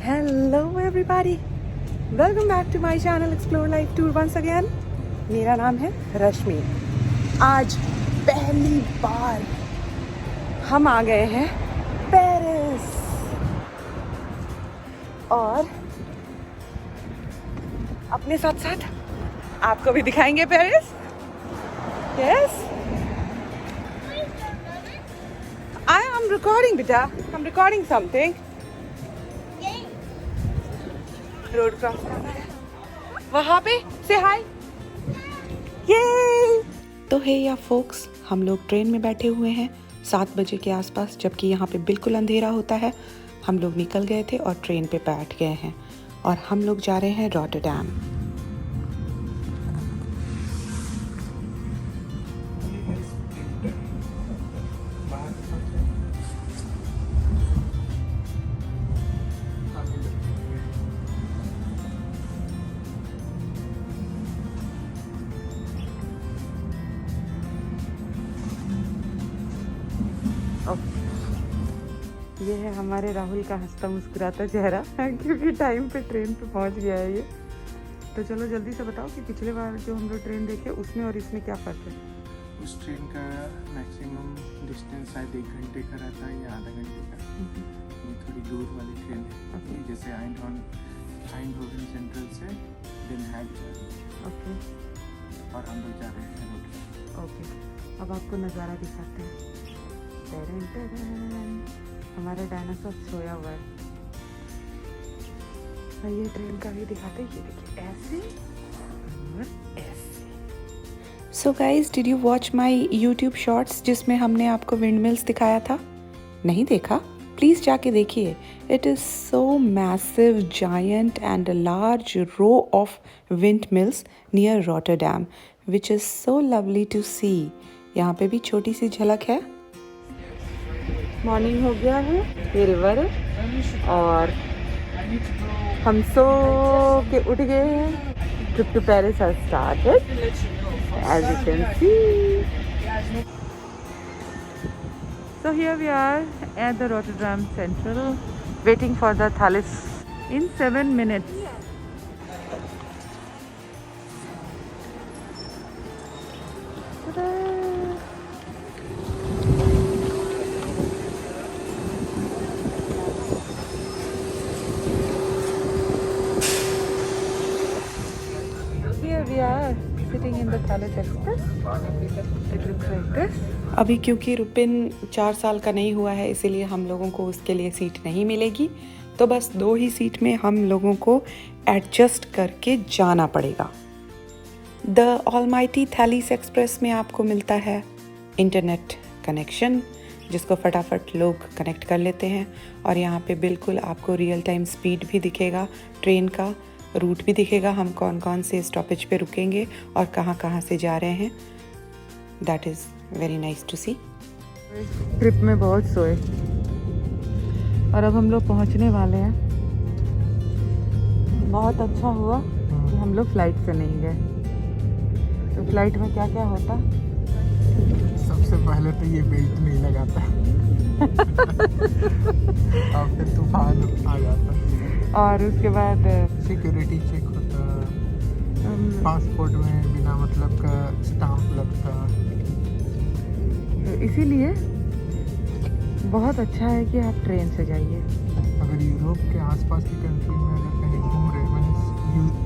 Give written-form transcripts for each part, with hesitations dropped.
Hello everybody, welcome back to my channel Explore Life Tour once again. मेरा नाम है रश्मि। आज पहली बार हम आ गए हैं पेरिस और अपने साथ साथ आपको भी दिखाएंगे Paris. Yes, I am recording बेटा, I'm recording something. Road cross करना है वहाँ पे, से हाय। ये तो है या फोक्स, हम लोग ट्रेन में बैठे हुए हैं 7 बजे के आसपास, जबकि यहाँ पे बिल्कुल अंधेरा होता है। हम लोग निकल गए थे और ट्रेन पे बैठ गए हैं और हम लोग जा रहे हैं रॉटरडैम। ये है हमारे राहुल का हंसता मुस्कुराता चेहरा क्योंकि टाइम पे ट्रेन पे पहुंच गया है ये। तो चलो जल्दी से बताओ कि पिछले बार जो हम लोग ट्रेन देखे उसमें और इसमें क्या फ़र्क है। उस ट्रेन का मैक्सिमम डिस्टेंस शायद 1 घंटे का रहता है या आधा घंटे का। ये थोड़ी दूर वाली ट्रेन है। Okay. जैसे आइंडहोवन सेंट्रल से Den Haag ओके और हम लोग जा रहे हैं रोड। ओके, अब आपको नज़ारा दिखाते हैं। टेरन टेरन, हमारा डायनासोर सोया हुआ है। और ये ट्रेन का भी दिखाते हैं, ये देखिए ऐसे और ऐसे। So guys, did you watch my YouTube shorts जिसमें हमने आपको विंड मिल्स दिखाया था? नहीं देखा? प्लीज़ जाके देखिए। It is so massive, giant and a large row of windmills near Rotterdam, which is so lovely to see. यहाँ पे भी छोटी सी झलक है। मॉर्निंग हो गया है, ये रिवर है और हम सो के उठ गए हैं। Trip to Paris has started as you can see. So here we are at the Rotterdam Central, waiting for the Thalys in 7 minutes. Ta-da! Here we are sitting in the Thalys Express. It looks like this. अभी क्योंकि रुपिन 4 साल का नहीं हुआ है, इसीलिए हम लोगों को उसके लिए सीट नहीं मिलेगी। तो बस 2 ही सीट में हम लोगों को एडजस्ट करके जाना पड़ेगा। द ऑलमाइटी थैलिस एक्सप्रेस में आपको मिलता है इंटरनेट कनेक्शन, जिसको फटाफट लोग कनेक्ट कर लेते हैं। और यहाँ पे बिल्कुल आपको रियल टाइम स्पीड भी दिखेगा, ट्रेन का रूट भी दिखेगा, हम कौन कौन से स्टॉपेज पे रुकेंगे और कहाँ कहाँ से जा रहे हैं। That is very nice to see. Trip में बहुत सोए और अब हम लोग पहुंचने वाले हैं। बहुत अच्छा हुआ कि हम लोग फ्लाइट से नहीं गए। तो फ्लाइट में क्या क्या होता? सबसे पहले तो ये बेल्ट नहीं लगाता और फिर तूफान आ जाता और उसके बाद सिक्योरिटी चेक होता, पासपोर्ट में बिना मतलब का स्टाम्प लगता। तो इसीलिए बहुत अच्छा है कि आप ट्रेन से जाइए। अगर यूरोप के आसपास की कंट्री में अगर कहीं घूम रहे हैं,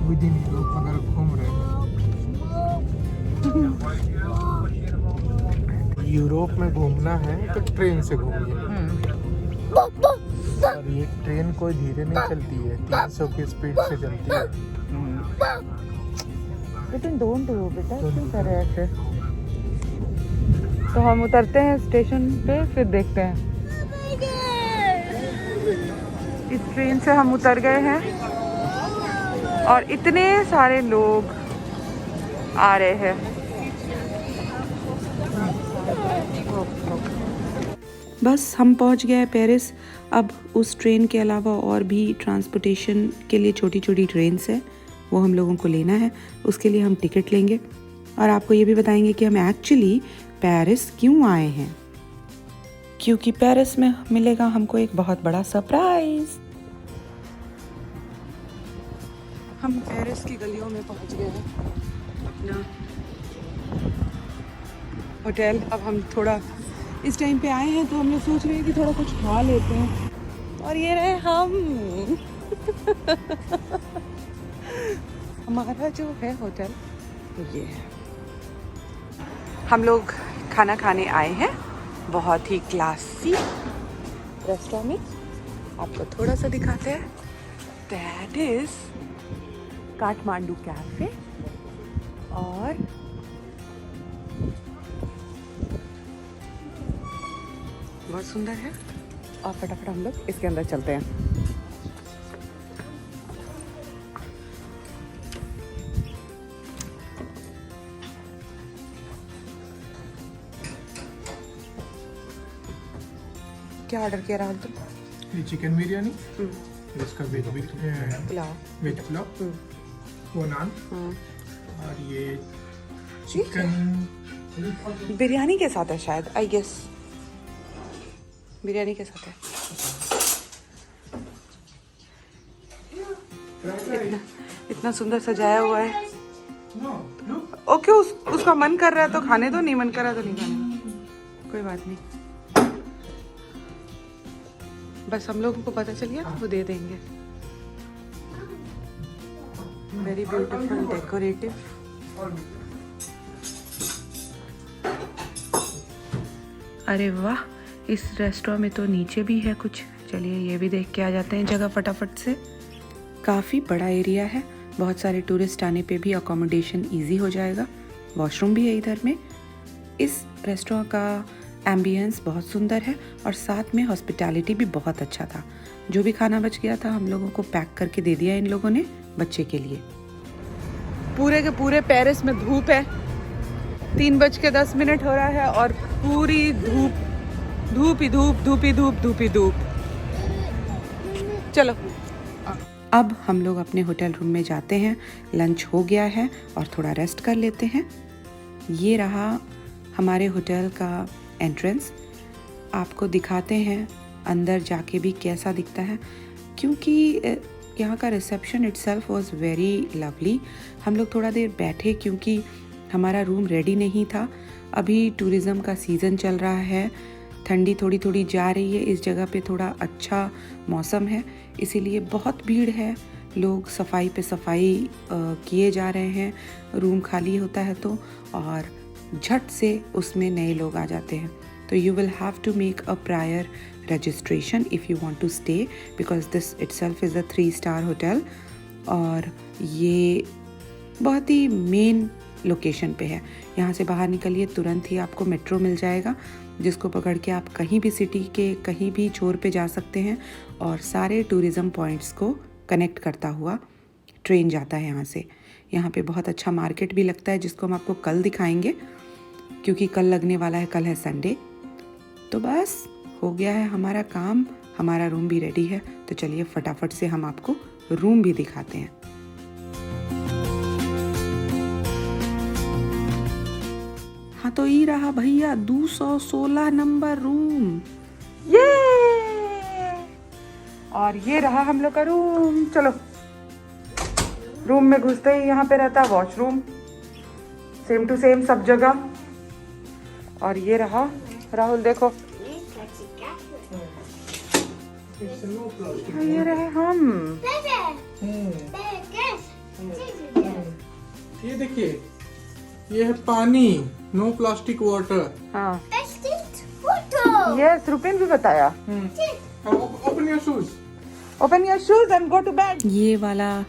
विद इन यूरोप अगर घूम रहे हैं, यूरोप में घूमना है तो ट्रेन से घूमिए। और ये ट्रेन कोई धीरे नहीं चलती है, 300 की स्पीड से चलती है। लेकिन डोंट डू बेटा, क्यों कर रहे हैं ऐसे? तो हम उतरते हैं स्टेशन पे, फिर देखते हैं। इस ट्रेन से हम उतर गए हैं और इतने सारे लोग आ रहे हैं। बस हम पहुंच गए पेरिस। अब उस ट्रेन के अलावा और भी ट्रांसपोर्टेशन के लिए छोटी छोटी ट्रेन्स हैं, वो हम लोगों को लेना है। उसके लिए हम टिकट लेंगे और आपको ये भी बताएंगे कि हम एक्चुअली पेरिस क्यों आए हैं, क्योंकि पेरिस में मिलेगा हमको एक बहुत बड़ा सरप्राइज। हम पेरिस की गलियों में पहुंच गए हैं अपना होटल। अब हम थोड़ा इस टाइम पे आए हैं तो हम लोग सोच रहे हैं कि थोड़ा कुछ खा लेते हैं। और ये रहे हम हमारा जो है होटल ये है। हम लोग खाना खाने आए हैं बहुत ही क्लासी रेस्टोरेंट में। आपको थोड़ा सा दिखाते हैं। That is Kathmandu cafe. और बहुत सुंदर है। और फटाफट हम लोग इसके अंदर चलते हैं। क्या ऑर्डर किया राहुल तुम? ये चिकन बिरयानी, इसका वेज पुलाव, वो नान, और ये चिकन बिरयानी के साथ है शायद, आई गेस बिरयानी के साथ है। इतना सुंदर सजाया हुआ है। ओके, उसका मन कर रहा है तो खाने दो, नहीं मन कर रहा तो नहीं खाने दो, कोई बात नहीं। बस हम लोगों को पता चल गया वो दे देंगे। Very beautiful decorative. अरे वाह, इस रेस्टोरेंट में तो नीचे भी है कुछ। चलिए ये भी देख के आ जाते हैं जगह फटाफट से। काफ़ी बड़ा एरिया है, बहुत सारे टूरिस्ट आने पे भी अकोमोडेशन इजी हो जाएगा। वॉशरूम भी है इधर में। इस रेस्टोरेंट का एम्बियंस बहुत सुंदर है और साथ में हॉस्पिटैलिटी भी बहुत अच्छा था। जो भी खाना बच गया था हम लोगों को पैक करके दे दिया इन लोगों ने बच्चे के लिए। पूरे के पूरे पेरिस में धूप है। 3:10 हो रहा है और पूरी धूप धूप ही धूप, धूप ही धूप, धूप ही धूप। चलो अब हम लोग अपने होटल रूम में जाते हैं। लंच हो गया है और थोड़ा रेस्ट कर लेते हैं। ये रहा हमारे होटल का एंट्रेंस। आपको दिखाते हैं अंदर जाके भी कैसा दिखता है, क्योंकि यहाँ का reception itself was very lovely. हम लोग थोड़ा देर बैठे क्योंकि हमारा रूम रेडी नहीं था। अभी टूरिज़्म का सीज़न चल रहा है, ठंडी थोड़ी थोड़ी जा रही है। इस जगह पे थोड़ा अच्छा मौसम है, इसीलिए बहुत भीड़ है। लोग सफाई पे सफाई किए जा रहे हैं। रूम खाली होता है तो, और झट से उसमें नए लोग आ जाते हैं। तो you will have to make a prior registration if you want to stay, because this itself is a three star hotel. और ये बहुत ही मेन लोकेशन पे है। यहाँ से बाहर निकलिए तुरंत ही आपको मेट्रो मिल जाएगा, जिसको पकड़ के आप कहीं भी सिटी के कहीं भी छोर पे जा सकते हैं। और सारे टूरिज़्म पॉइंट्स को कनेक्ट करता हुआ ट्रेन जाता है यहाँ से। यहाँ पे बहुत अच्छा मार्केट भी लगता है, जिसको हम आपको कल दिखाएंगे, क्योंकि कल लगने वाला है। कल है संडे। तो बस हो गया है हमारा काम। हमारा रूम भी रेडी है, तो चलिए फटाफट से हम आपको रूम भी दिखाते हैं। हाँ, तो ये रहा भैया 216 नंबर रूम। ये और ये रहा हम लोग का रूम। चलो, रूम में घुसते ही यहाँ पे रहता वॉशरूम, सेम टू सेम सब जगह। और ये रहा राहुल, देखो ये रहे हम। ये देखिए, ये है पानी, नो प्लास्टिक वाटर। हाँ, यस, रुपिन भी बताया। Open your shoes, open your shoes and go to bed. ये वाला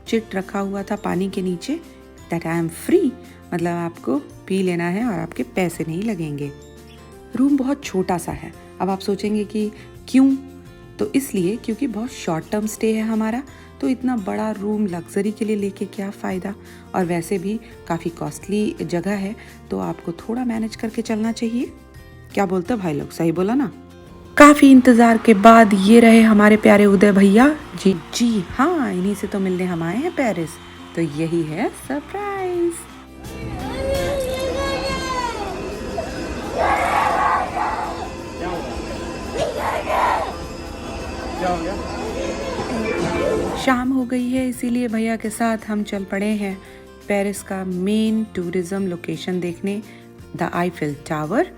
चिट रखा हुआ था पानी के नीचे, दैट आई एम फ्री, मतलब आपको पी लेना है और आपके पैसे नहीं लगेंगे। रूम बहुत छोटा सा है। अब आप सोचेंगे कि क्यों, तो इसलिए क्योंकि बहुत शॉर्ट टर्म स्टे है हमारा, तो इतना बड़ा रूम लग्जरी के लिए लेके क्या फ़ायदा। और वैसे भी काफ़ी कॉस्टली जगह है, तो आपको थोड़ा मैनेज करके चलना चाहिए। क्या बोलते भाई लोग, सही बोला ना? काफ़ी इंतज़ार के बाद ये रहे हमारे प्यारे उदय भैया जी। जी हाँ, इन्हीं से तो मिलने हम आए हैं पेरिस। तो यही है सरप्राइज। शाम हो गई है, इसीलिए भैया के साथ हम चल पड़े हैं पेरिस का मेन टूरिज्म लोकेशन देखने, द आईफिल टावर।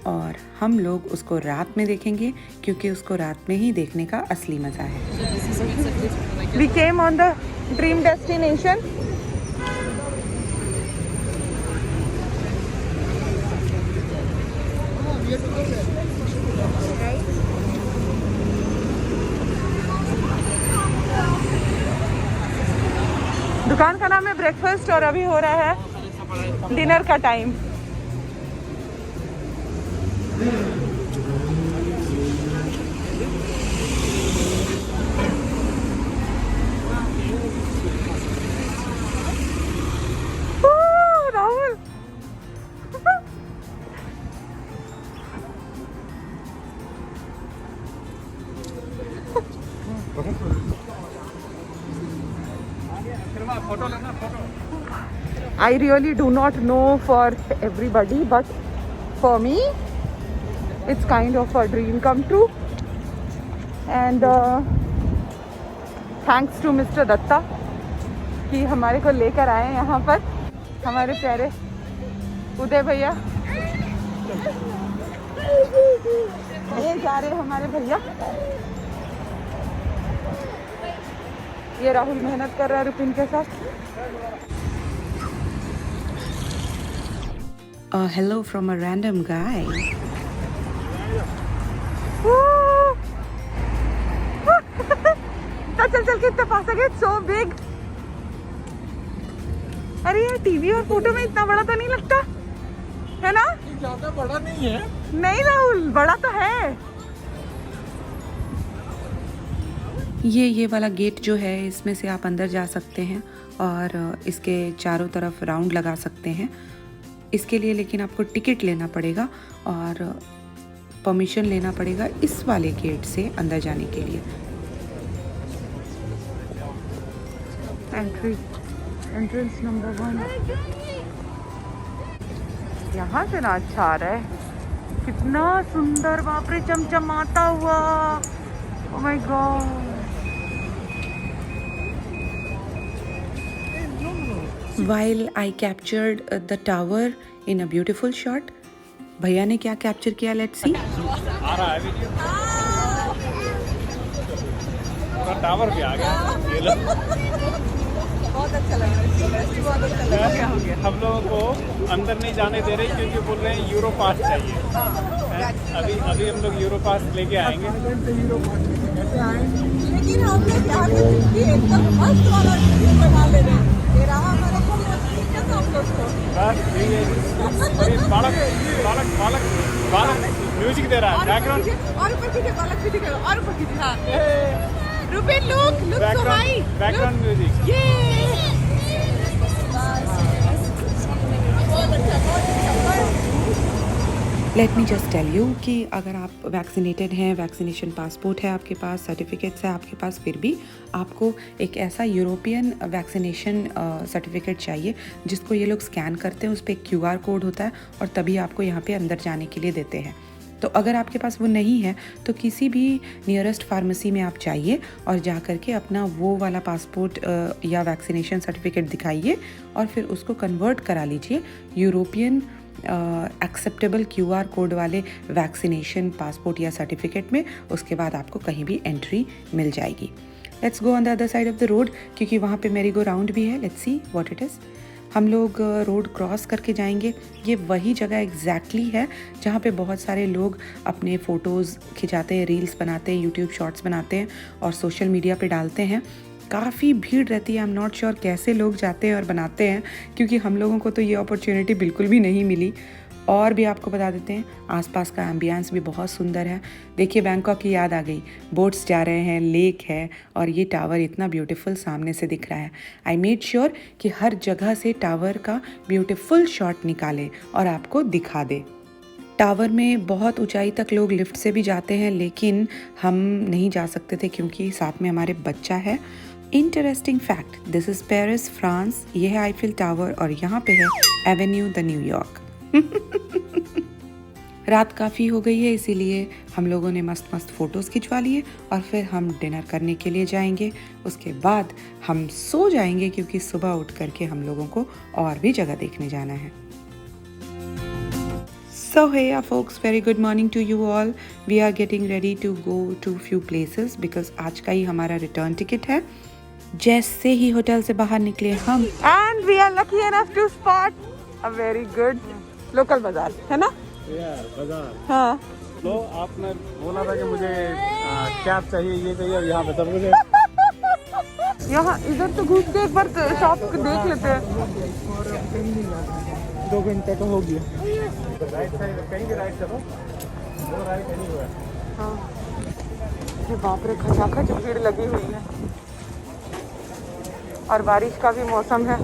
और हम लोग उसको रात में देखेंगे क्योंकि उसको रात में ही देखने का असली मज़ा है। We came on the dream destination. दुकान का नाम है ब्रेकफास्ट और अभी हो रहा है डिनर का time. Rahul I really do not know for everybody, but for me it's kind of a dream come true. And thanks to Mr. Datta कि हमारे को लेकर आए यहाँ पर, हमारे प्यारे उदय भैया। ये जा रहे हमारे भैया, ये राहुल मेहनत कर रहा है रुपिन के साथ। Hello from a random guy. चल चल कितने पास आ गए, so big. अरे ये टीवी और फोटो में इतना बड़ा तो नहीं लगता है ना? ज्यादा बड़ा नहीं है। नहीं राहुल, बड़ा तो है। ये वाला गेट जो है, इसमें से आप अंदर जा सकते हैं और इसके चारों तरफ राउंड लगा सकते हैं। इसके लिए लेकिन आपको टिकट लेना पड़ेगा और परमिशन लेना पड़ेगा इस वाले गेट से अंदर जाने के लिए। Entrance number 1। यहाँ से ना अच्छा आ रहा है, कितना सुंदर, बाप रे, चमचमाता हुआ। Oh my God. While I captured the tower in a beautiful shot, भैया ने क्या कैप्चर किया, लेट्स सी। आ रहा है वीडियो, टावर भी आ गया। ये लो, बहुत अच्छा लग रहा है। हम लोगों को अंदर नहीं जाने दे रहे क्योंकि बोल रहे हैं यूरो पास चाहिए। अभी हम लोग यूरो पास लेके आएंगे। लेकिन हम लोग यहाँ पे एकदम मस्त वाला बना ले रहे हैं। ये रहा हमारा हम लोग को। बस यही है। बालक बालक बालक बालक म्यूजिक दे रहा है, बैकग्राउंड। और ऊपर कीजिए, बालक भी दिखेगा, और ऊपर कीजिए। हाँ, Rubin look so high, background music. ये let me just tell you कि अगर आप वैक्सीनेटेड हैं, वैक्सीनेशन पासपोर्ट है आपके पास, सर्टिफिकेट्स है आपके पास, फिर भी आपको एक ऐसा यूरोपियन वैक्सीनेशन सर्टिफिकेट चाहिए जिसको ये लोग स्कैन करते हैं, उस पर QR कोड होता है और तभी आपको यहाँ पे अंदर जाने के लिए देते हैं। तो अगर आपके पास वो नहीं है तो किसी भी नियरेस्ट फार्मेसी में आप जाइए और जा कर के अपना वो वाला पासपोर्ट या वैक्सीनेशन सर्टिफिकेट दिखाइए और फिर उसको कन्वर्ट करा लीजिए यूरोपियन एक्सेप्टेबल QR कोड वाले वैक्सीनेशन पासपोर्ट या सर्टिफिकेट में। उसके बाद आपको कहीं भी एंट्री मिल जाएगी। Let's go on the other side of the road क्योंकि वहाँ पे मेरी गो राउंड भी है। Let's see what it is. हम लोग रोड क्रॉस करके जाएंगे। ये वही जगह एग्जैक्टली है जहाँ पे बहुत सारे लोग अपने फ़ोटोज़ खिंचाते हैं, रील्स बनाते हैं, यूट्यूब शॉर्ट्स बनाते हैं और सोशल मीडिया पे डालते हैं। काफ़ी भीड़ रहती है। आई एम नॉट श्योर कैसे लोग जाते हैं और बनाते हैं क्योंकि हम लोगों को तो ये अपॉर्चुनिटी बिल्कुल भी नहीं मिली। और भी आपको बता देते हैं, आसपास का एम्बियंस भी बहुत सुंदर है। देखिए, बैंकॉक की याद आ गई। बोट्स जा रहे हैं, लेक है और ये टावर इतना ब्यूटीफुल सामने से दिख रहा है। आई मेड श्योर कि हर जगह से टावर का ब्यूटीफुल शॉट निकाले और आपको दिखा दे। टावर में बहुत ऊंचाई तक लोग लिफ्ट से भी जाते हैं लेकिन हम नहीं जा सकते थे क्योंकि साथ में हमारे बच्चा है। Interesting fact, this is Paris, France. ये है आईफिल टावर और यहाँ पे है एवेन्यू द न्यूयॉर्क। रात काफ़ी हो गई है, इसीलिए हम लोगों ने मस्त मस्त फ़ोटोज़ खिंचवा लिए और फिर हम डिनर करने के लिए जाएंगे। उसके बाद हम सो जाएंगे क्योंकि सुबह उठ करके हम लोगों को और भी जगह देखने जाना है। So hey folks, very good morning to you all. We are getting ready to go to few places because आज का ही हमारा रिटर्न टिकट है। जैसे ही होटल से बाहर निकले हम and we are lucky enough to spot a very good local बाजार, है ना? बाजार। हाँ। तो आपने बोला था कि मुझे क्या चाहिए, ये चाहिए, यहाँ पे सब कुछ। यहाँ इधर तो घूम के एक बार शॉप देख लेते हैं। 2 घंटे का हो गया। राइट साइड कहीं भी राइट चलो, वो राइट नहीं हुआ। हाँ। ये बाप रे, खचाखच भीड़ लगी हुई है और बारिश का भी मौसम है।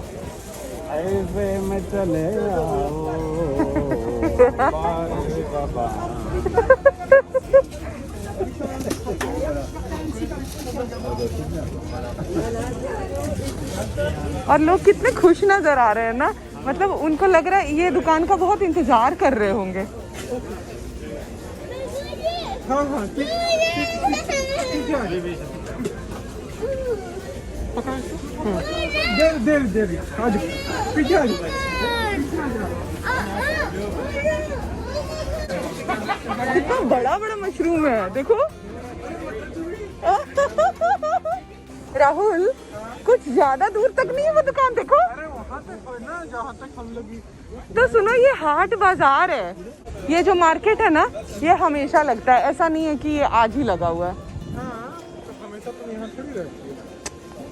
ऐसे में चले आओ बाबा। और लोग कितने खुश नजर आ रहे हैं ना, मतलब उनको लग रहा है ये दुकान का बहुत इंतजार कर रहे होंगे। हाँ हाँ ठीक है। देर आज पीछे आ जाओ। कितना बड़ा बड़ा मशरूम है, देखो। राहुल, कुछ ज्यादा दूर तक नहीं है वो दुकान, देखो। अरे वहाँ तक है ना जहाँ तक हम लोग। तो सुनो, ये हाट बाजार है। ये जो मार्केट है ना, ये हमेशा लगता है, ऐसा नहीं है कि ये आज ही लगा हुआ है। हाँ, तो हमेशा तो यहाँ थोड़ी रहती है।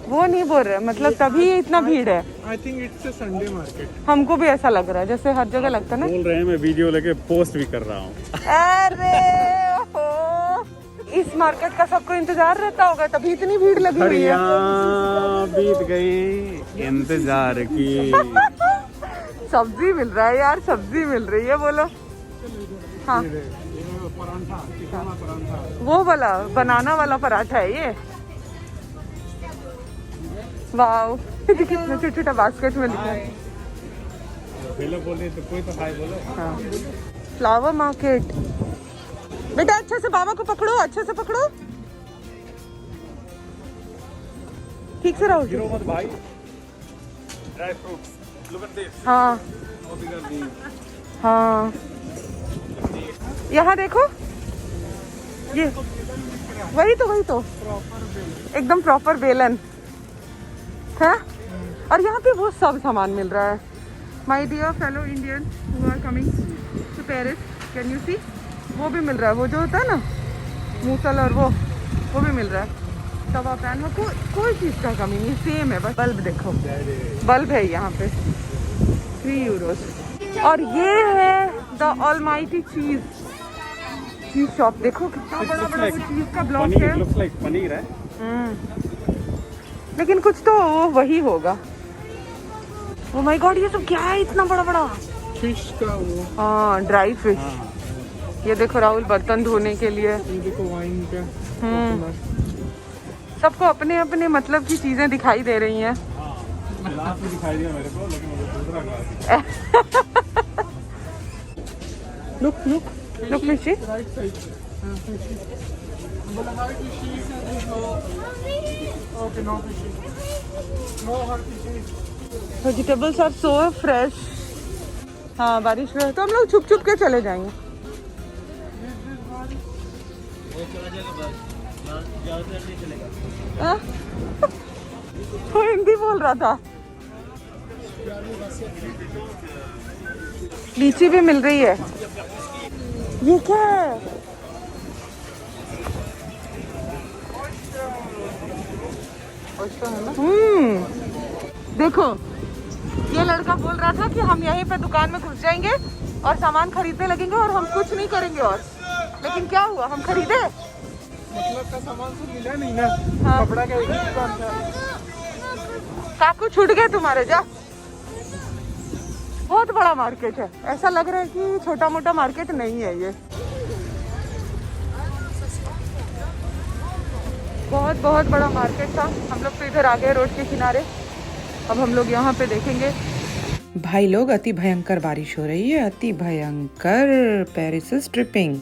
वो नहीं बोल रहे, मतलब तभी इतना भीड़ है। I think it's a Sunday market. हमको भी ऐसा लग रहा है, जैसे हर जगह लगता है ना। बोल रहे हैं, मैं वीडियो लेके पोस्ट भी कर रहा हूँ। अरे हो, इस मार्केट का सबको इंतजार रहता होगा, तभी इतनी भीड़ लगी हुई है। बीत गई इंतजार की। सब्जी मिल रहा है यार, सब्जी मिल रही है, बोलो। हाँ, परांठा। वो वाला बनाना वाला पराठा है ये। वाओ, कितना छोटा छोटा बास्केट में लिखा है। बोले तो कोई तो हाय बोलो। हाँ, फ्लावर मार्केट। बेटा अच्छे से बाबा को पकड़ो, अच्छे से पकड़ो, ठीक से रहो। गिरो मत भाई। Dry fruits, look at this. हाँ हाँ, यहाँ देखो, ये वही तो एकदम प्रॉपर बेलन है। और यहाँ पे वो सब सामान मिल रहा है। My dear fellow Indian who are coming to Paris, can you see, वो भी मिल रहा है, वो जो होता है ना मूसल, और वो भी मिल रहा है। तवा पैन में कोई चीज़ का कमी नहीं, सेम है। बस बल्ब देखो, बल्ब है यहाँ पे 3 यूरोस। और ये है द ऑलमाइटी चीज शॉप, देखो कितना बड़ा बड़ा चीज का ब्लॉक है। लुक्स लाइक पनीर है। लेकिन कुछ तो वही होगा। ओ माय गॉड, ये सब क्या है इतना बड़ा बड़ा? फिश का वो। हाँ, ड्राई फिश। ये देखो राहुल, बर्तन धोने के लिए। ये देखो वाइन का। सबको अपने अपने मतलब की चीजें दिखाई दे रही हैं। ग्लास भी दिखाई दिया मेरे को, लेकिन वो दूसरा glass. Look fishy. Right side. Okay, no fishing, no her fishing. Vegetables are so fresh. हाँ, बारिश में तो हम लोग छुप के चले जाएंगे। वो हिंदी बोल रहा था। लीची भी मिल रही है। ये क्या है? देखो, ये लड़का बोल रहा था कि हम यहीं पे दुकान में घुस जाएंगे और सामान खरीदने लगेंगे और हम कुछ नहीं करेंगे और, लेकिन क्या हुआ, हम खरीदे। मतलब का सामान तो मिला नहीं ना। हाँ। कपड़ा का एक ही दुकान था। काकू छूट गए तुम्हारे, जा। बहुत बड़ा मार्केट है, ऐसा लग रहा है कि छोटा मोटा मार्केट नहीं है ये। बहुत बहुत बड़ा मार्केट था। हम लोग तो इधर आ गए रोड के किनारे। अब हम लोग यहाँ पे देखेंगे भाई लोग, अति भयंकर बारिश हो रही है, अति भयंकर। Paris is tripping.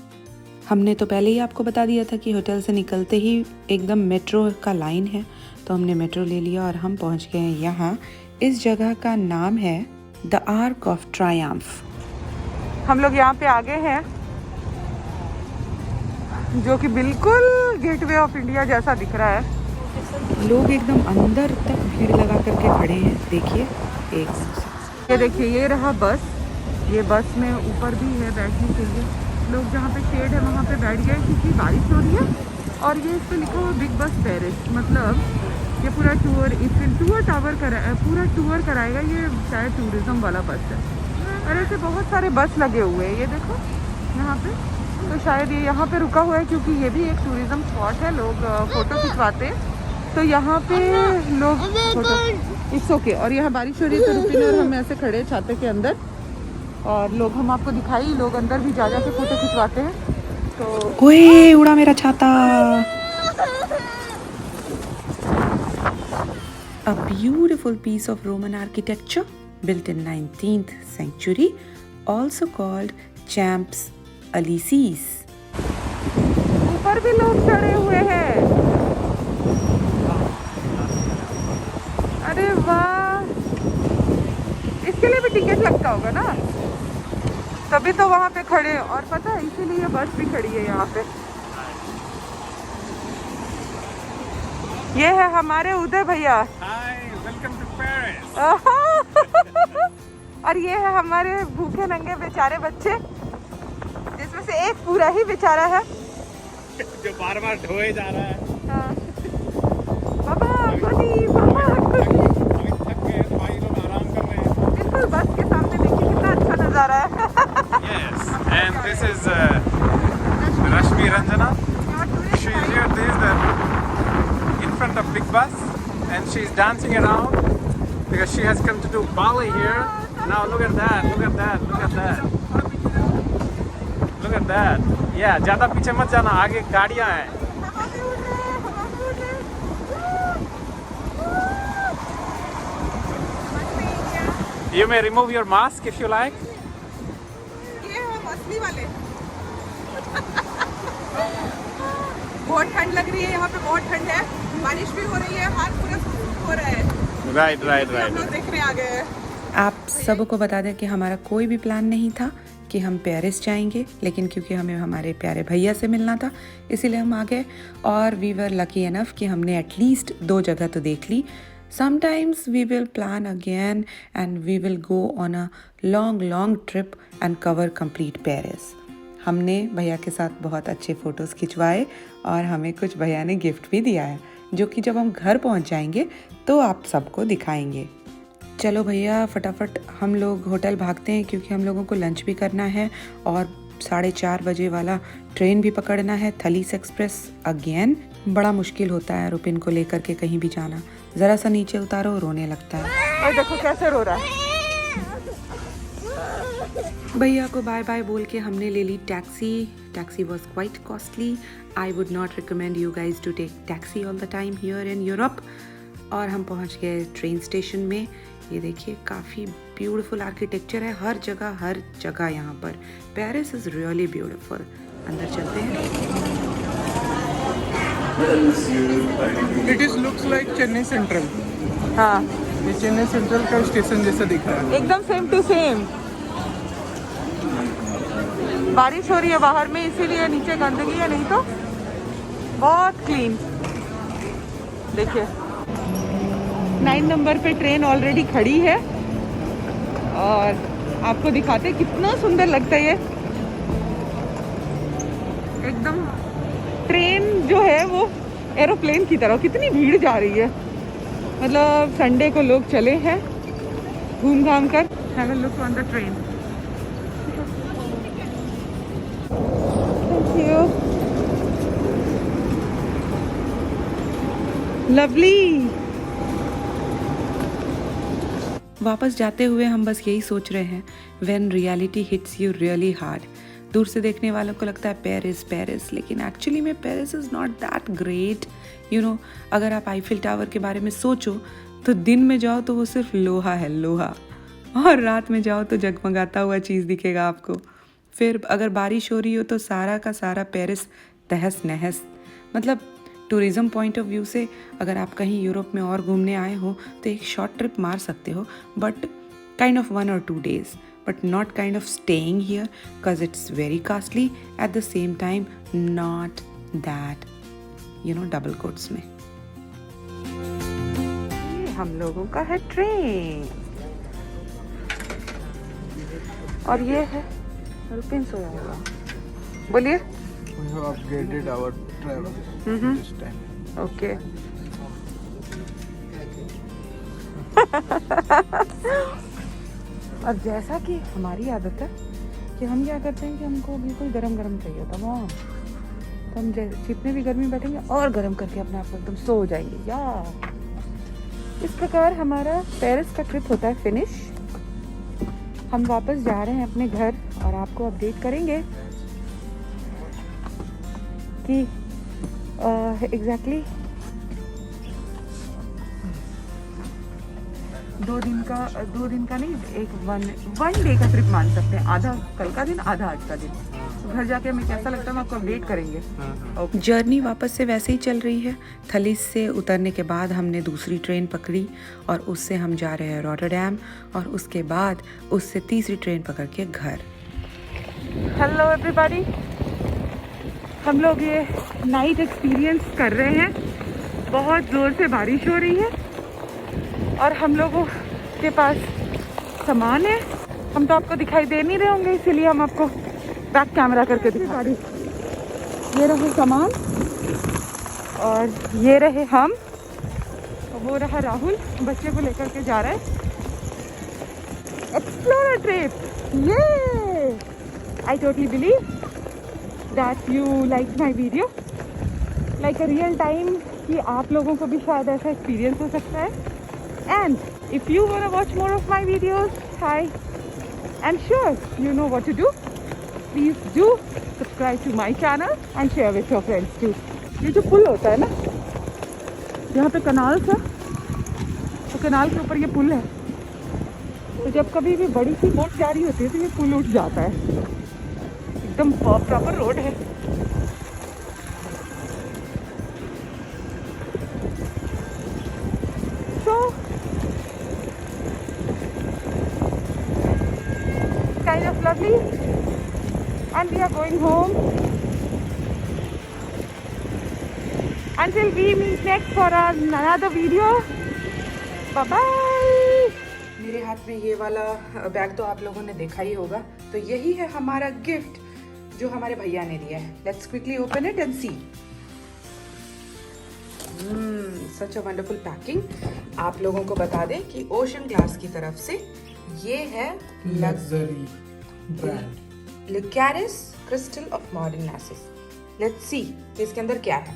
हमने तो पहले ही आपको बता दिया था कि होटल से निकलते ही एकदम मेट्रो का लाइन है, तो हमने मेट्रो ले लिया और हम पहुंच गए हैं यहाँ। इस जगह का नाम है द आर्क ऑफ ट्रायम्फ। हम लोग यहाँ पे आ गए हैं, जो कि बिल्कुल गेटवे ऑफ इंडिया जैसा दिख रहा है। लोग एकदम अंदर तक भीड़ लगा करके खड़े हैं। देखिए, ये देखिए, ये रहा बस। ये बस में ऊपर भी है बैठने के लिए। लोग जहाँ पे शेड है वहाँ पे बैठ गए क्योंकि बारिश हो रही है। और ये इस पे लिखा हुआ बिग बस पेरिस, मतलब ये पूरा टूर, पूरा टूर कराएगा। ये शायद टूरिज्म वाला बस है। और ऐसे बहुत सारे बस लगे हुए हैं, ये देखो यहाँ पे। तो शायद ये यहाँ पे रुका हुआ है क्योंकि ये भी एक टूरिज्म स्पॉट है, लोग फ़ोटो खिंचवाते हैं। तो यहाँ पे लोग फोटो, इट्स ओके। और यहाँ बारिश हो रही है तो रुपिन और हम ऐसे खड़े छाते के अंदर, और लोग, हम आपको दिखाई, लोग अंदर भी जा के फ़ोटो खिंचवाते हैं। तो ओए, उड़ा मेरा छाता। A beautiful piece of Roman architecture built in 19th century, also called Champs Elysees. ऊपर भी लोग चढ़े हुए हैं। अरे वाह, इसके लिए भी टिकट लगता होगा ना, तभी तो वहाँ पे खड़े। और पता है, इसीलिए बस भी खड़ी है यहाँ पे। ये है हमारे उदय भैया। हाय, वेलकम टू पेरिस। और ये है हमारे भूखे नंगे बेचारे बच्चे, जिसमें से एक पूरा ही बेचारा है जो बार बार ढोए जा रहा है। हाँ। पापा खुशी, पापा खुशी। अभी थक गए तो भाई लोग आराम कर रहे हैं। बिल्कुल बस के सामने देखिए कितना अच्छा नजारा है। Yes, and this is Rashmi Ranjana. She is here. This is the in front of big bus, and she's dancing around because she has come to do ballet here. Now look at that! Look at that! Look at that! Look at that! Yeah, ज़्यादा पीछे मत जाना, आगे गाड़ियाँ हैं। You may remove your mask if you like. ये है मछली वाले। बहुत ठंड लग रही है यहाँ पे, बहुत ठंड है, बारिश भी हो रही है, हाथ पूरा हो रहा है। Right, right, हम right. लोग देखने आ गए हैं। आप सबको बता दें कि हमारा कोई भी प्लान नहीं था कि हम पेरिस जाएंगे, लेकिन क्योंकि हमें हमारे प्यारे भैया से मिलना था इसीलिए हम आ गए। और वी वर लकी इनफ कि हमने एटलीस्ट 2 जगह तो देख ली। Sometimes we will plan again and we will go on a long trip and cover complete Paris. हमने भैया के साथ बहुत अच्छे फ़ोटोज़ खिंचवाए और हमें कुछ भैया ने गिफ्ट भी दिया है, जो कि जब हम घर पहुंच जाएंगे तो आप सबको दिखाएंगे। चलो भैया, फटाफट हम लोग होटल भागते हैं क्योंकि हम लोगों को लंच भी करना है और 4:30 बजे वाला ट्रेन भी पकड़ना है, थलीस एक्सप्रेस अगेन। बड़ा मुश्किल होता है रुपिन को लेकर के कहीं भी जाना, ज़रा सा नीचे उतारो रोने लगता है। और देखो कैसे रो रहा है। भैया को बाय बाय बोल के हमने ले ली taxi was quite costly. I would not recommend you guys to take taxi all the time here in Europe. और हम पहुंच गए ट्रेन स्टेशन में। ये देखिए, काफ़ी ब्यूटीफुल आर्किटेक्चर है हर जगह यहाँ पर। Paris is really beautiful. अंदर चलते हैं। It is looks like Chennai central. हाँ, ये चेन्नई सेंट्रल का स्टेशन जैसा दिख रहा है। एकदम सेम टू सेम। बारिश हो रही है बाहर में, इसीलिए नीचे गंदगी है, नहीं तो बहुत क्लीन। देखिए 9 नंबर पे ट्रेन ऑलरेडी खड़ी है और आपको दिखाते कितना सुंदर लगता है ये। एकदम ट्रेन जो है वो एरोप्लेन की तरह। कितनी भीड़ जा रही है, मतलब संडे को लोग चले हैं घूम घाम कर। Have a look on the train. Thank you, lovely. वापस जाते हुए हम बस यही सोच रहे हैं, when reality hits you really hard. दूर से देखने वालों को लगता है पेरिस, लेकिन एक्चुअली में Paris is not that great. You know, अगर आप आईफिल टावर के बारे में सोचो तो दिन में जाओ तो वो सिर्फ लोहा है, लोहा। और रात में जाओ तो जगमगाता हुआ चीज़ दिखेगा आपको। फिर अगर बारिश हो रही हो तो सारा का सारा पेरिस तहस नहस। मतलब टूरिज़्म पॉइंट ऑफ व्यू से अगर आप कहीं यूरोप में और घूमने आए हो तो एक शॉर्ट ट्रिप मार सकते हो, but kind of 1 or 2 days, but not kind of staying here because it's very costly, at the same time not that double quotes में। ये हम लोगों का है ट्रेन और ये है रुपिन सोया होगा। बोलिए। We have upgraded our travel this time. Okay. अब जैसा कि हमारी आदत है कि हम क्या करते हैं कि हमको बिल्कुल गरम गरम चाहिए होता है वहाँ, तो हम जितने भी गर्मी बैठेंगे और गरम करके अपने आप को एकदम सो जाएंगे। या इस प्रकार हमारा पेरिस का ट्रिप होता है फिनिश। हम वापस जा रहे हैं अपने घर और आपको अपडेट करेंगे कि एग्जैक्टली 2 दिन का नहीं, एक वन डे का ट्रिप मान सकते हैं। आधा कल का दिन, आधा आज का दिन। तो घर जाके हमें कैसा लगता है हम आपको अपडेट करेंगे। जर्नी वापस से वैसे ही चल रही है। थलीस से उतरने के बाद हमने दूसरी ट्रेन पकड़ी और उससे हम जा रहे हैं रॉटरडैम और उसके बाद उससे तीसरी ट्रेन पकड़ के घर। हेलो एवरीबॉडी, हम लोग ये नाइट एक्सपीरियंस कर रहे हैं। बहुत ज़ोर से बारिश हो रही है और हम लोगों के पास सामान है। हम तो आपको दिखाई दे नहीं रहे होंगे, इसीलिए हम आपको बैक कैमरा करके दिखा रही। ये रहे सामान और ये रहे हम, वो रहा राहुल बच्चे को लेकर के जा रहा है एक्सप्लोरर ट्रिप। ये I totally believe that you like my video, like a real time, कि आप लोगों को भी शायद ऐसा एक्सपीरियंस हो सकता है। And if you want to watch more of my videos, I'm sure you know what to do. Please do subscribe to my channel and share with your friends too. ये जो पुल होता है ना, यहाँ पे कनाल था, तो कनाल के ऊपर ये पुल है। तो जब कभी भी बड़ी सी बोट जा रही होती है तो ये पुल उठ जाता है। एकदम प्रॉपर रोड है। Kind of lovely, and we are going home until we meet next for another video. Bye bye. मेरे हाथ में ये वाला बैग तो आप लोगों ने देखा ही होगा, तो यही है हमारा गिफ्ट जो हमारे भैया ने दिया है। Let's quickly open it and see. Such a wonderful packing. आप लोगों को बता दें कि ओशन ग्लास की तरफ से ये है Luxury brand. Lucaris Crystal of Modern Narcissus. Let's see कि इसके अंदर क्या है।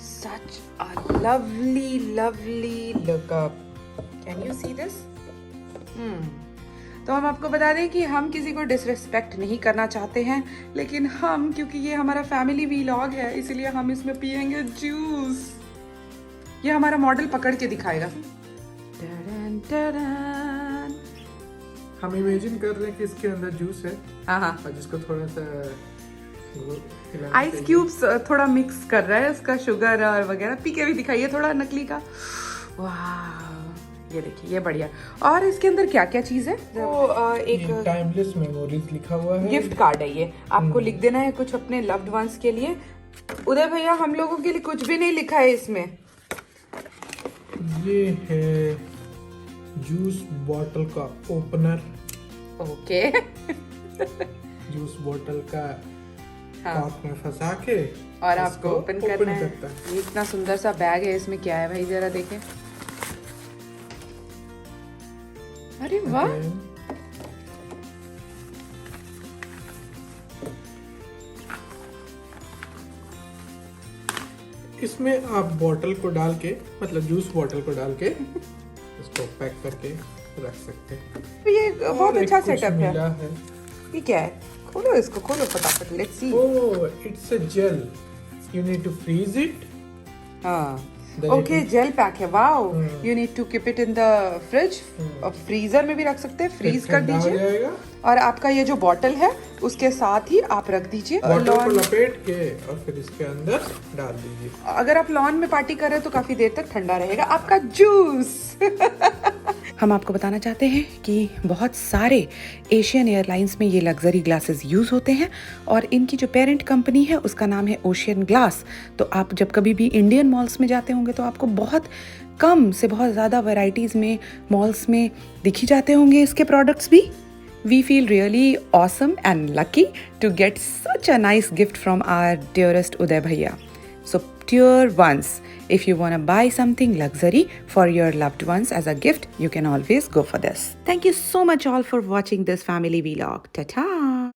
Such a lovely lookup. Can you see this? तो हम आपको बता दें कि हम किसी को डिसरिस्पेक्ट नहीं करना चाहते हैं, लेकिन हम, क्योंकि ये हमारा फैमिली व्लॉग है, इसलिए हम इसमें पियेंगे जूस। ये हमारा मॉडल पकड़ के दिखाएगा। हम इमेजिन कर रहे हैं कि इसके अंदर जूस है। हाँ, और जिसको थोड़ा सा आइस क्यूब्स थोड़ा मिक्स कर रहा है, उसका शुगर और वगैरह। पी के भी दिखाइए थोड़ा नकली का। वाह, ये देखिए, ये बढ़िया। और इसके अंदर क्या क्या चीज है? तो एक टाइमलेस मेमोरीज लिखा हुआ है। गिफ्ट कार्ड है ये। आपको लिख देना है कुछ अपने लव्ड वंस के लिए। उदय भैया, हम लोगों के लिए कुछ भी नहीं लिखा है इसमें। ये है जूस बॉटल का ओपनर। ओके। जूस बॉटल का हाँ, कॉर्क में फंसा के और आपको ओपन करना है। करता है। ये इतना सुंदर सा बैग है, इसमें क्या है भाई, जरा देखें। अरे वाह, इसमें आप बॉटल को डाल के, मतलब जूस बॉटल को डाल के इसको पैक करके रख सकते हैं। तो ये बहुत अच्छा सेटअप है। मिला है। ये क्या है? खोलो इसको, खोलो फटाफट, let's see. Oh, it's a gel, you need to freeze it. हाँ, ओके जेल पैक है, wow. You need to keep it in the fridge, freezer में भी रख सकते हैं, फ्रीज कर दीजिए। और आपका ये जो बॉटल है उसके साथ ही आप रख दीजिए, बॉटल को लपेट के और फिर इसके अंदर डाल दीजिए। अगर आप लॉन में पार्टी कर रहे हैं तो काफी देर तक ठंडा रहेगा आपका जूस। हम आपको बताना चाहते हैं कि बहुत सारे एशियन एयरलाइंस में ये लग्जरी ग्लासेस यूज होते हैं और इनकी जो पेरेंट कंपनी है उसका नाम है ओशियन ग्लास। तो आप जब कभी भी इंडियन मॉल्स में जाते होंगे तो आपको बहुत कम से बहुत ज़्यादा वैरायटीज़ में मॉल्स में दिखी जाते होंगे इसके प्रोडक्ट्स भी। We feel really awesome and lucky to get such a nice gift from our dearest Uday Bhaiya. So dear ones, if you want to buy something luxury for your loved ones as a gift, you can always go for this. Thank you so much all for watching this family vlog. Ta-ta!